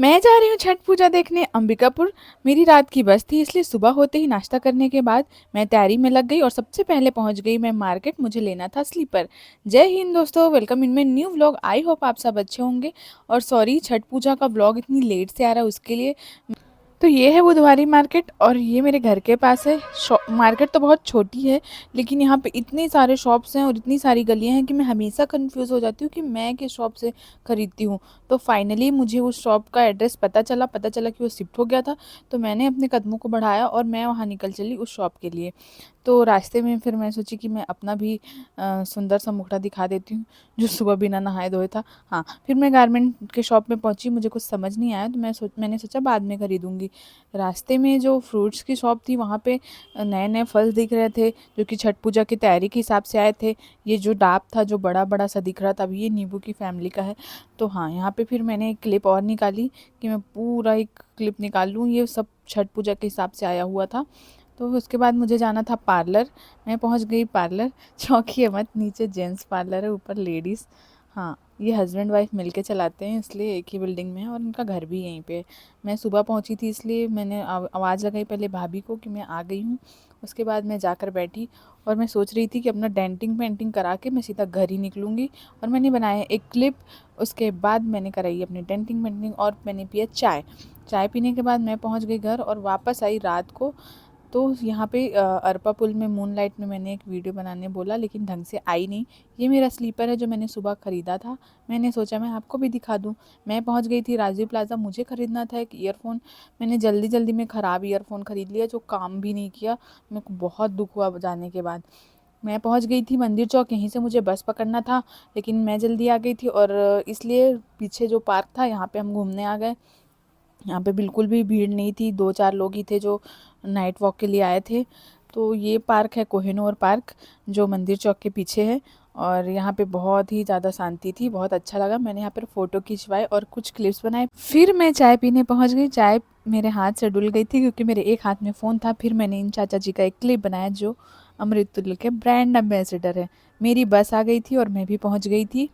मैं जा रही हूँ छठ पूजा देखने अंबिकापुर। मेरी रात की बस थी, इसलिए सुबह होते ही नाश्ता करने के बाद मैं तैयारी में लग गई और सबसे पहले पहुंच गई मैं मार्केट। मुझे लेना था स्लीपर। जय हिंद दोस्तों, welcome in my new vlog. I hope आप सब अच्छे होंगे। और सॉरी, छठ पूजा का व्लॉग इतनी लेट से आ रहा है उसके लिए। तो ये है बुधवारी मार्केट और ये मेरे घर के पास है। मार्केट तो बहुत छोटी है, लेकिन यहाँ पे इतने सारे शॉप्स हैं और इतनी सारी गलियाँ हैं कि मैं हमेशा कंफ्यूज हो जाती हूँ कि मैं किस शॉप से ख़रीदती हूँ। तो फाइनली मुझे उस शॉप का एड्रेस पता चला कि वो शिफ्ट हो गया था। तो मैंने अपने कदमों को बढ़ाया और मैं वहाँ निकल चली उस शॉप के लिए। तो रास्ते में फिर मैं सोची कि मैं अपना भी सुंदर सा मुखड़ा दिखा देती हूँ, जो सुबह बिना नहाए धोए था। हाँ, फिर मैं गारमेंट के शॉप में पहुँची। मुझे कुछ समझ नहीं आया, तो मैंने सोचा बाद में खरीदूँगी। रास्ते में जो फ्रूट्स की शॉप थी, वहाँ पे नए नए फल दिख रहे थे, जो कि छठ पूजा की तैयारी के हिसाब से आए थे। ये जो डाब था, जो बड़ा बड़ा सा दिख रहा था, अभी ये नींबू की फैमिली का है। तो हाँ, यहाँ पे फिर मैंने एक क्लिप और निकाली कि मैं पूरा एक क्लिप निकाल लूँ। ये सब छठ पूजा के हिसाब से आया हुआ था। तो उसके बाद मुझे जाना था पार्लर। मैं पहुंच गई पार्लर। चौंकिए मत, नीचे जेंट्स पार्लर है, ऊपर लेडीज़। हाँ, ये हस्बैंड वाइफ मिलके चलाते हैं, इसलिए एक ही बिल्डिंग में है और उनका घर भी यहीं पे है। मैं सुबह पहुंची थी, इसलिए मैंने आवाज़ लगाई पहले भाभी को कि मैं आ गई हूँ। उसके बाद मैं जाकर बैठी और मैं सोच रही थी कि अपना डेंटिंग पेंटिंग करा के मैं सीधा घर ही निकलूँगी। और मैंने बनाया एक क्लिप। उसके बाद मैंने कराई अपनी डेंटिंग पेंटिंग और मैंने पिया चाय। चाय पीने के बाद मैं पहुंच गई घर और वापस आई रात को। तो यहाँ पे अरपा पुल में मूनलाइट में मैंने एक वीडियो बनाने बोला, लेकिन ढंग से आई नहीं। ये मेरा स्लीपर है जो मैंने सुबह ख़रीदा था। मैंने सोचा मैं आपको भी दिखा दूँ। मैं पहुँच गई थी राजीव प्लाज़ा। मुझे ख़रीदना था एक ईयरफ़ोन। मैंने जल्दी जल्दी में ख़राब ईयरफ़ोन ख़रीद लिया, जो काम भी नहीं किया। मेरे को बहुत दुख हुआ जाने के बाद। मैं पहुँच गई थी मंदिर चौक, यहीं से मुझे बस पकड़ना था, लेकिन मैं जल्दी आ गई थी और इसलिए पीछे जो पार्क था, यहाँ पे हम घूमने आ गए। यहाँ पे बिल्कुल भी भीड़ नहीं थी, 2-4 लोग ही थे जो नाइट वॉक के लिए आए थे। तो ये पार्क है कोहिनूर पार्क, जो मंदिर चौक के पीछे है। और यहाँ पे बहुत ही ज़्यादा शांति थी, बहुत अच्छा लगा। मैंने यहाँ पर फ़ोटो खिंचवाए और कुछ क्लिप्स बनाए। फिर मैं चाय पीने पहुँच गई। चाय मेरे हाथ से डुल गई थी क्योंकि मेरे एक हाथ में फ़ोन था। फिर मैंने इन चाचा जी का एक क्लिप बनाया, जो अमृततुल्य के ब्रांड एम्बेसडर है। मेरी बस आ गई थी और मैं भी पहुँच गई थी।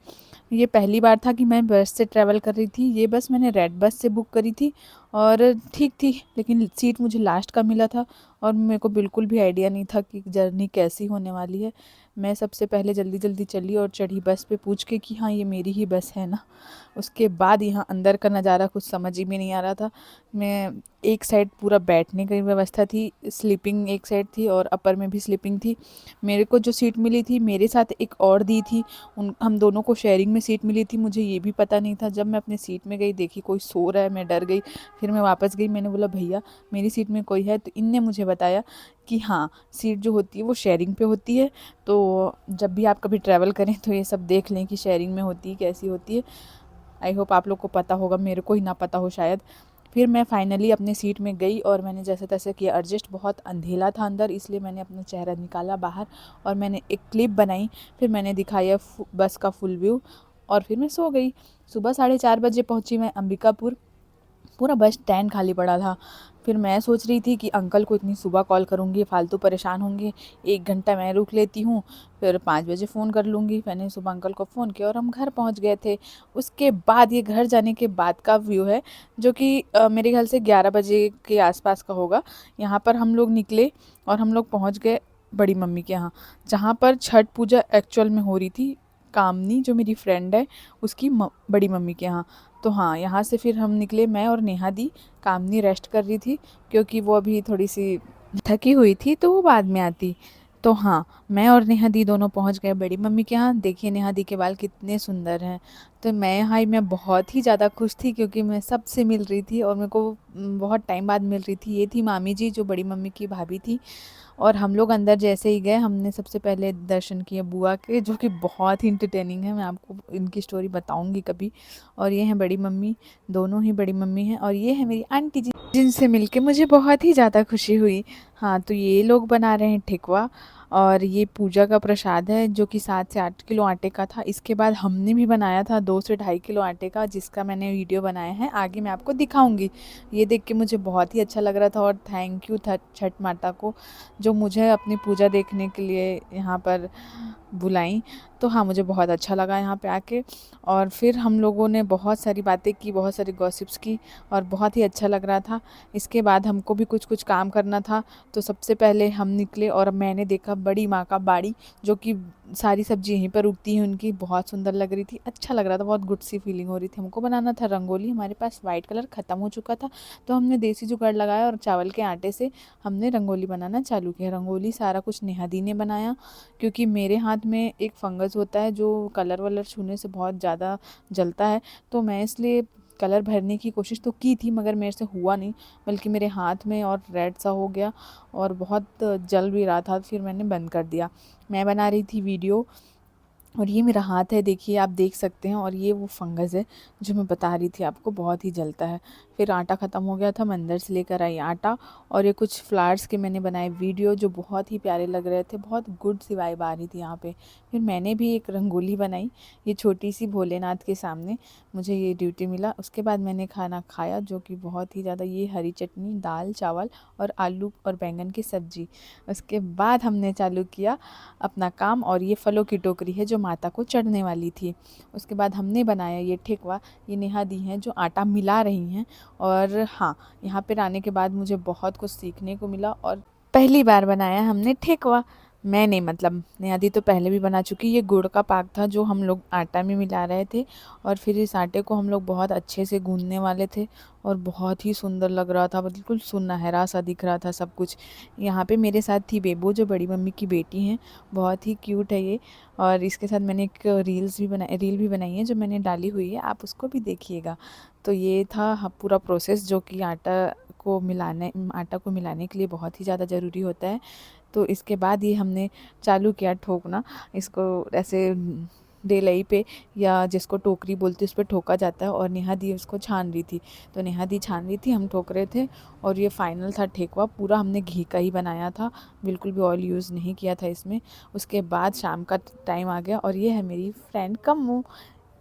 ये पहली बार था कि मैं बस से ट्रैवल कर रही थी। ये बस मैंने रेड बस से बुक करी थी और ठीक थी, लेकिन सीट मुझे लास्ट का मिला था और मेरे को बिल्कुल भी आइडिया नहीं था कि जर्नी कैसी होने वाली है। मैं सबसे पहले जल्दी जल्दी चली और चढ़ी बस पे पूछ के कि हाँ, ये मेरी ही बस है ना। उसके बाद यहाँ अंदर का नज़ारा कुछ समझ ही में नहीं आ रहा था। मैं एक साइड पूरा बैठने की व्यवस्था थी, स्लीपिंग एक साइड थी और अपर में भी स्लीपिंग थी। मेरे को जो सीट मिली थी, मेरे साथ एक और दी थी, उन हम दोनों को शेयरिंग में सीट मिली थी। मुझे ये भी पता नहीं था। जब मैं अपनी सीट में गई, देखी कोई सो रहा है, मैं डर गई। फिर मैं वापस गई, मैंने बोला भैया मेरी सीट में कोई है, तो इनने मुझे बताया कि हाँ, सीट जो होती है वो शेयरिंग पे होती है। तो जब भी आप कभी ट्रैवल करें तो ये सब देख लें कि शेयरिंग में होती है कैसी होती है। आई होप आप लोग को पता होगा, मेरे को ही ना पता हो शायद। फिर मैं फाइनली अपनी सीट में गई और मैंने जैसे तैसे किया एडजस्ट। बहुत अंधेला था अंदर, इसलिए मैंने अपना चेहरा निकाला बाहर और मैंने एक क्लिप बनाई। फिर मैंने दिखाया बस का फुल व्यू और फिर मैं सो गई। सुबह 4:30 बजे पहुंची मैं अंबिकापुर। पूरा बस स्टैंड खाली पड़ा था। फिर मैं सोच रही थी कि अंकल को इतनी सुबह कॉल करूँगी, फालतू परेशान होंगे। 1 घंटा मैं रुक लेती हूँ, फिर 5 बजे फ़ोन कर लूँगी। मैंने सुबह अंकल को फ़ोन किया और हम घर पहुँच गए थे। उसके बाद ये घर जाने के बाद का व्यू है, जो कि मेरे ख्याल से 11 बजे के आसपास का होगा। यहाँ पर हम लोग निकले और हम लोग पहुँच गए बड़ी मम्मी के यहाँ, जहाँ पर छठ पूजा एक्चुअल में हो रही थी। कामनी जो मेरी फ्रेंड है, उसकी बड़ी मम्मी के यहाँ। तो हाँ, यहाँ से फिर हम निकले, मैं और नेहा दी। कामनी रेस्ट कर रही थी क्योंकि वो अभी थोड़ी सी थकी हुई थी, तो वो बाद में आती। तो हाँ, मैं और नेहा दी दोनों पहुँच गए बड़ी मम्मी के यहाँ। देखिए नेहा दी के बाल कितने सुंदर हैं। तो मैं बहुत ही ज़्यादा खुश थी क्योंकि मैं सबसे मिल रही थी और मेरे को बहुत टाइम बाद मिल रही थी। ये थी मामी जी, जो बड़ी मम्मी की भाभी थी। और हम लोग अंदर जैसे ही गए, हमने सबसे पहले दर्शन किए बुआ के, जो कि बहुत ही इंटरटेनिंग है। मैं आपको इनकी स्टोरी बताऊंगी कभी। और ये हैं बड़ी मम्मी, दोनों ही बड़ी मम्मी हैं। और ये है मेरी आंटी जी, जिनसे मिलके मुझे बहुत ही ज़्यादा खुशी हुई। हाँ, तो ये लोग बना रहे हैं ठेकुआ और ये पूजा का प्रसाद है, जो कि 7 से 8 किलो आटे का था। इसके बाद हमने भी बनाया था 2 से 2.5 किलो आटे का, जिसका मैंने वीडियो बनाया है, आगे मैं आपको दिखाऊंगी। ये देख के मुझे बहुत ही अच्छा लग रहा था और थैंक यू था छठ माता को, जो मुझे अपनी पूजा देखने के लिए यहाँ पर बुलाई। तो हाँ, मुझे बहुत अच्छा लगा यहाँ पे आके। और फिर हम लोगों ने बहुत सारी बातें की, बहुत सारी गॉसिप्स की और बहुत ही अच्छा लग रहा था। इसके बाद हमको भी कुछ-कुछ काम करना था, तो सबसे पहले हम निकले और मैंने देखा बड़ी माँ का बाड़ी, जो कि सारी सब्ज़ी यहीं पर उगती हैं उनकी, बहुत सुंदर लग रही थी, अच्छा लग रहा था, बहुत गुड सी फीलिंग हो रही थी। हमको बनाना था रंगोली, हमारे पास वाइट कलर ख़त्म हो चुका था, तो हमने देसी जुगाड़ लगाया और चावल के आटे से हमने रंगोली बनाना चालू किया। रंगोली सारा कुछ नेहा दी ने बनाया, क्योंकि मेरे हाथ में एक फंगस होता है जो कलर वलर छूने से बहुत ज़्यादा जलता है, तो मैं इसलिए कलर भरने की कोशिश तो की थी मगर मेरे से हुआ नहीं, बल्कि मेरे हाथ में और रेड सा हो गया और बहुत जल भी रहा था, फिर मैंने बंद कर दिया। मैं बना रही थी वीडियो और ये मेरा हाथ है, देखिए आप देख सकते हैं, और ये वो फंगस है जो मैं बता रही थी आपको, बहुत ही जलता है। फिर आटा ख़त्म हो गया था, मैं अंदर से लेकर आई आटा, और ये कुछ फ्लावर्स के मैंने बनाए वीडियो जो बहुत ही प्यारे लग रहे थे, बहुत गुड सी वाइब आ रही थी यहाँ पे। फिर मैंने भी एक रंगोली बनाई, ये छोटी सी भोलेनाथ के सामने, मुझे ये ड्यूटी मिला। उसके बाद मैंने खाना खाया, जो कि बहुत ही ज़्यादा, ये हरी चटनी, दाल चावल और आलू और बैंगन की सब्ज़ी। उसके बाद हमने चालू किया अपना काम, और ये फलों की टोकरी है जो माता को चढ़ने वाली थी। उसके बाद हमने बनाया ये ठेकुआ, ये नेहा दी हैं जो आटा मिला रही हैं। और हाँ, यहाँ पर आने के बाद मुझे बहुत कुछ सीखने को मिला, और पहली बार बनाया हमने ठेकुआ। मैंने, मतलब नेहा दी तो पहले भी बना चुकी। ये गुड़ का पाक था जो हम लोग आटा में मिला रहे थे, और फिर इस आटे को हम लोग बहुत अच्छे से गूंदने वाले थे, और बहुत ही सुंदर लग रहा था, बिल्कुल सुनहरा सा दिख रहा था सब कुछ। यहाँ पे मेरे साथ थी बेबो, जो बड़ी मम्मी की बेटी हैं, बहुत ही क्यूट है ये। और इसके साथ मैंने एक रील भी बनाई है जो मैंने डाली हुई है, आप उसको भी देखिएगा। तो ये था पूरा प्रोसेस, जो कि आटा को मिलाने के लिए बहुत ही ज़्यादा ज़रूरी होता है। तो इसके बाद ये हमने चालू किया ठोकना, इसको ऐसे डेलई पे, या जिसको टोकरी बोलते हैं, उस पे ठोका जाता है, और नेहा दी उसको छान रही थी। तो नेहा दी छान रही थी, हम ठोक रहे थे, और ये फाइनल था ठेकुआ। पूरा हमने घी का ही बनाया था, बिल्कुल भी ऑयल यूज़ नहीं किया था इसमें। उसके बाद शाम का टाइम आ गया, और ये है मेरी फ्रेंड कम्मू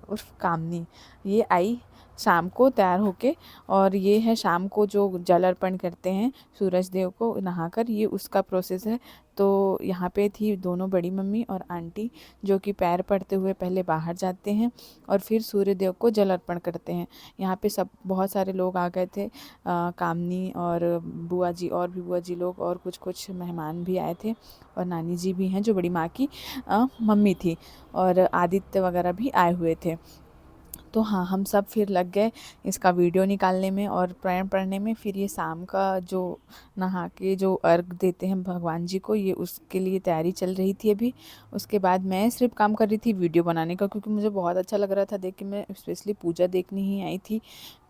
उर्फ कामनी। ये आई शाम को तैयार होके, और ये है शाम को जो जल अर्पण करते हैं सूरज देव को नहाकर, ये उसका प्रोसेस है। तो यहाँ पे थी दोनों बड़ी मम्मी और आंटी, जो कि पैर पड़ते हुए पहले बाहर जाते हैं और फिर सूर्य देव को जल अर्पण करते हैं। यहाँ पे सब बहुत सारे लोग आ गए थे, कामनी और बुआ जी, और भी बुआ जी लोग, और कुछ कुछ मेहमान भी आए थे, और नानी जी भी हैं जो बड़ी माँ की मम्मी थी, और आदित्य वगैरह भी आए हुए थे। तो हाँ, हम सब फिर लग गए इसका वीडियो निकालने में और प्रण पढ़ने में। फिर ये शाम का जो नहा के जो अर्घ देते हैं भगवान जी को, ये उसके लिए तैयारी चल रही थी अभी। उसके बाद मैं सिर्फ काम कर रही थी वीडियो बनाने का, क्योंकि मुझे बहुत अच्छा लग रहा था देख के, मैं स्पेशली पूजा देखने ही आई थी।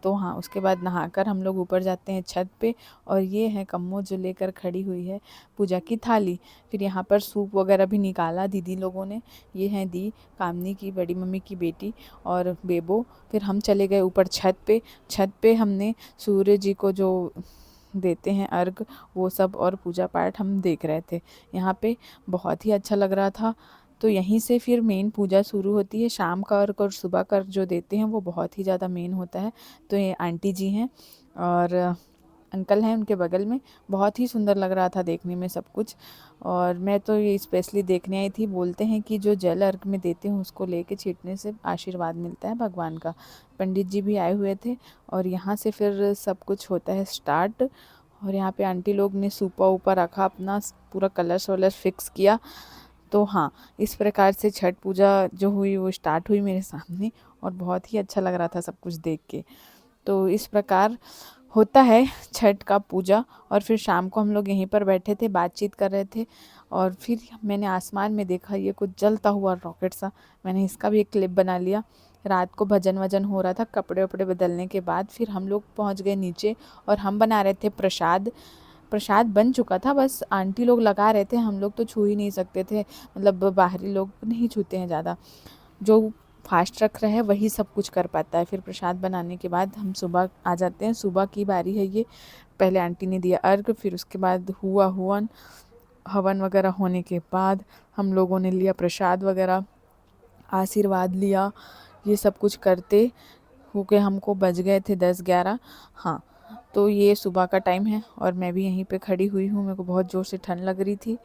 तो हाँ, उसके बाद नहाकर हम लोग ऊपर जाते हैं छत पे, और ये है कम्मो जो लेकर खड़ी हुई है पूजा की थाली। फिर यहाँ पर सूप वगैरह भी निकाला दीदी लोगों ने। ये हैं दी, कामनी की बड़ी मम्मी की बेटी, और बेबो। फिर हम चले गए ऊपर छत पे। छत पे हमने सूर्य जी को जो देते हैं अर्घ, वो सब और पूजा पाठ हम देख रहे थे यहाँ पे। बहुत ही अच्छा लग रहा था। तो यहीं से फिर मेन पूजा शुरू होती है। शाम का अर्घ और सुबह का अर्घ जो देते हैं वो बहुत ही ज़्यादा मेन होता है। तो ये आंटी जी हैं और अंकल हैं उनके बगल में। बहुत ही सुंदर लग रहा था देखने में सब कुछ, और मैं तो ये स्पेशली देखने आई थी। बोलते हैं कि जो जल अर्घ में देते हैं उसको लेके छींटने से आशीर्वाद मिलता है भगवान का। पंडित जी भी आए हुए थे, और यहाँ से फिर सब कुछ होता है स्टार्ट। और यहाँ पे आंटी लोग ने सूपा ऊपर रखा, अपना पूरा कलश वलश फिक्स किया। तो हाँ, इस प्रकार से छठ पूजा जो हुई वो स्टार्ट हुई मेरे सामने, और बहुत ही अच्छा लग रहा था सब कुछ देख के। तो इस प्रकार होता है छठ का पूजा। और फिर शाम को हम लोग यहीं पर बैठे थे, बातचीत कर रहे थे, और फिर मैंने आसमान में देखा ये कुछ जलता हुआ रॉकेट सा। मैंने इसका भी एक क्लिप बना लिया। रात को भजन वजन हो रहा था, कपड़े वपड़े बदलने के बाद फिर हम लोग पहुंच गए नीचे, और हम बना रहे थे प्रसाद। प्रसाद बन चुका था, बस आंटी लोग लगा रहे थे, हम लोग तो छू ही नहीं सकते थे, मतलब बाहरी लोग नहीं छूते हैं ज़्यादा। जो फास्ट रख रहा है वही सब कुछ कर पाता है। फिर प्रसाद बनाने के बाद हम सुबह आ जाते हैं, सुबह की बारी है ये। पहले आंटी ने दिया अर्घ, फिर उसके बाद हुआ हवन। हवन वगैरह होने के बाद हम लोगों ने लिया प्रसाद वगैरह, आशीर्वाद लिया। ये सब कुछ करते होके हमको बज गए थे 10-11। हाँ, तो ये सुबह का टाइम है, और मैं भी यहीं पे खड़ी हुई हूँ। मेरे को बहुत ज़ोर से ठंड लग रही थी।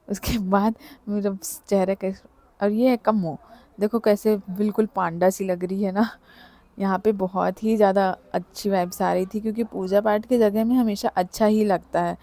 उसके बाद मेरा चेहरे का और ये है कम्मो। देखो कैसे बिल्कुल पांडा सी लग रही है ना। यहाँ पे बहुत ही ज़्यादा अच्छी वाइब्स आ रही थी, क्योंकि पूजा पाठ की जगह में हमेशा अच्छा ही लगता है।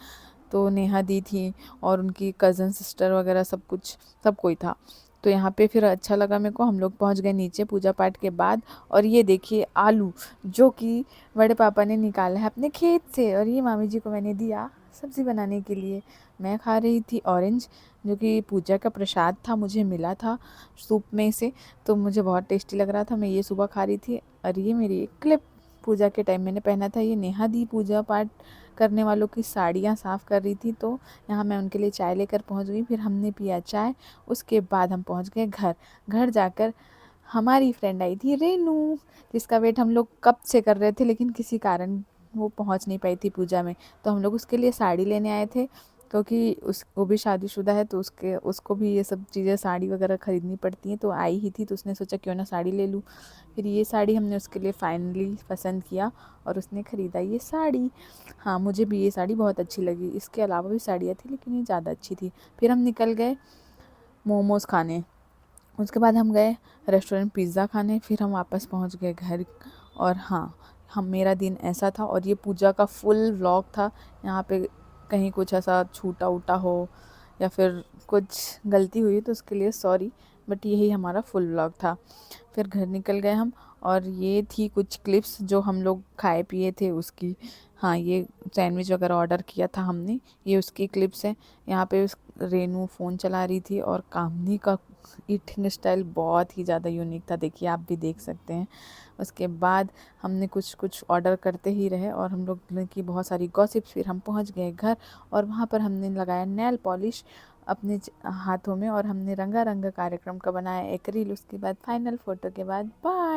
तो नेहा दी थी और उनकी कज़न सिस्टर वगैरह सब कुछ, सब कोई था। तो यहाँ पे फिर अच्छा लगा मेरे को। हम लोग पहुँच गए नीचे पूजा पाठ के बाद। और ये देखिए आलू, जो कि बड़े पापा ने निकाला है अपने खेत से, और ये मामी जी को मैंने दिया सब्ज़ी बनाने के लिए। मैं खा रही थी ऑरेंज, जो कि पूजा का प्रसाद था, मुझे मिला था सूप में से, तो मुझे बहुत टेस्टी लग रहा था। मैं ये सुबह खा रही थी। और ये मेरी एक क्लिप पूजा के टाइम मैंने पहना था। ये नेहा दी पूजा पाठ करने वालों की साड़ियाँ साफ़ कर रही थी, तो यहाँ मैं उनके लिए चाय लेकर पहुँच गई। फिर हमने पिया चाय। उसके बाद हम पहुँच गए घर। घर जाकर हमारी फ्रेंड आई थी रेनू, जिसका वेट हम लोग कब से कर रहे थे, लेकिन किसी कारण वो पहुँच नहीं पाई थी पूजा में। तो हम लोग उसके लिए साड़ी लेने आए थे, क्योंकि उस वो भी शादीशुदा है, तो उसको भी ये सब चीज़ें साड़ी वगैरह ख़रीदनी पड़ती हैं। तो आई ही थी, तो उसने सोचा क्यों ना साड़ी ले लूँ। फिर ये साड़ी हमने उसके लिए फाइनली पसंद किया और उसने ख़रीदा ये साड़ी। हाँ, मुझे भी ये साड़ी बहुत अच्छी लगी। इसके अलावा भी साड़ियाँ थी, लेकिन ये ज़्यादा अच्छी थी। फिर हम निकल गए मोमोज़ खाने। उसके बाद हम गए रेस्टोरेंट पिज़्ज़ा खाने। फिर हम वापस पहुंच गए घर। और हाँ, हम मेरा दिन ऐसा था, और ये पूजा का फुल व्लॉग था। यहाँ पे कहीं कुछ ऐसा छूटा उटा हो या फिर कुछ गलती हुई तो उसके लिए सॉरी, बट यही हमारा फुल व्लॉग था। फिर घर निकल गए हम। और ये थी कुछ क्लिप्स जो हम लोग खाए पिए थे उसकी। हाँ, ये सैंडविच वगैरह ऑर्डर किया था हमने, ये उसकी क्लिप्स हैं। यहाँ पे रेनू फ़ोन चला रही थी, और कामनी का ईटिंग स्टाइल बहुत ही ज़्यादा यूनिक था, देखिए आप भी देख सकते हैं। उसके बाद हमने कुछ कुछ ऑर्डर करते ही रहे, और हम लोग ने की बहुत सारी गॉसिप्स। फिर हम पहुंच गए घर, और वहाँ पर हमने लगाया नेल पॉलिश अपने हाथों में, और हमने रंगा रंगा कार्यक्रम का बनाया एक रील। उसके बाद फाइनल फ़ोटो के बाद बाय।